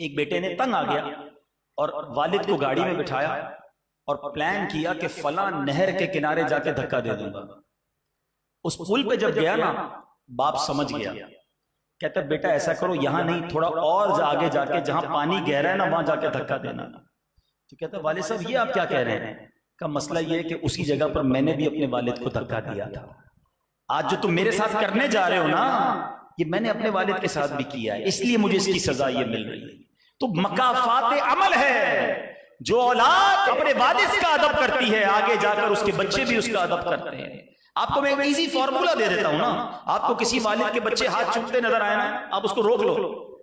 एक बेटे ने तंग आ गया और वालिद को गाड़ी में बिठाया और प्लान किया कि फला नहर के किनारे जाके धक्का दे दूंगा। उस पुल पे जब गया ना, बाप समझ गया, कहता बेटा ऐसा करो, यहां नहीं थोड़ा और आगे जाके जहां पानी गहरा है ना वहां जाके धक्का देना। तो कहता वालिद साहब ये आप क्या कह रहे हैं? का मसला ये है कि उसी जगह पर मैंने भी अपने वालिद को धक्का दिया था। आज जो तुम मेरे साथ करने जा रहे हो ना, ये मैंने अपने वालिद के साथ भी किया है, इसलिए मुझे इसकी सजा ये मिल रही है। तो मकाफात अमल है। जो औलाद अपने वालिद का अदब करती है, आगे जाकर उसके बच्चे भी उसका अदब करते हैं। आपको मैं एक इजी फॉर्मूला दे देता हूं ना। आपको किसी वालिद के बच्चे हाथ चूमते नजर आए ना, आप उसको रोक लो,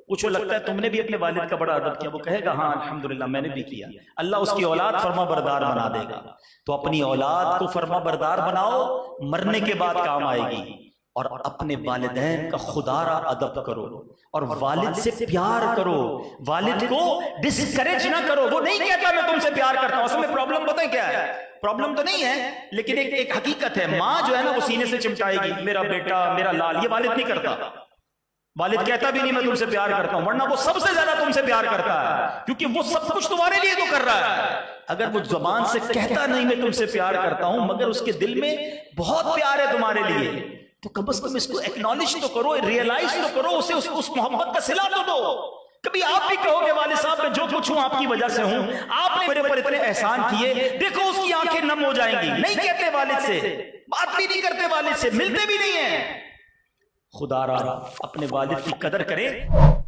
पूछो लगता है तुमने भी अपने वालिद का बड़ा अदब किया? वो कहेगा हाँ अल्हम्दुलिल्लाह मैंने भी किया। अल्लाह उसकी औलाद फरमा बरदार बना देगा। तो अपनी औलाद को फरमा बरदार बनाओ, मरने के बाद काम आएगी। और अपने वालिदैन का खुदारा अदब करो और वालिद से प्यार करो, वालिद को डिस्करेज ना करो। वो नहीं कहता मैं तुमसे प्यार करता हूं, असल में प्रॉब्लम पता है क्या है? प्रॉब्लम तो नहीं है, लेकिन एक हकीकत है। माँ जो है ना वो सीने से चिमटाएगी मेरा बेटा मेरा लाल, ये वालिद नहीं करता। वालिद कहता भी नहीं मैं तुमसे प्यार करता हूं, वरना वो सबसे ज्यादा तुमसे प्यार करता है, क्योंकि वो सब कुछ तुम्हारे लिए तो कर रहा है। अगर वो जुबान से कहता नहीं मैं तुमसे प्यार करता हूं, मगर उसके दिल में बहुत प्यार है तुम्हारे लिए, तो कम से कम इसको एक्नॉलेज तो करो, रियलाइज तो करो, उसे उस मोहब्बत का सिला तो दो। कभी आप भी कहोगे वालिद साहब मैं जो कुछ हूं आपकी वजह से हूं, आपने मेरे पर इतने एहसान किए, देखो उसकी आंखें नम हो जाएंगी। नहीं कहते वालिद से, बात भी नहीं करते वालिद से, मिलते भी नहीं है। खुदारा अपने वालिद की कदर करें।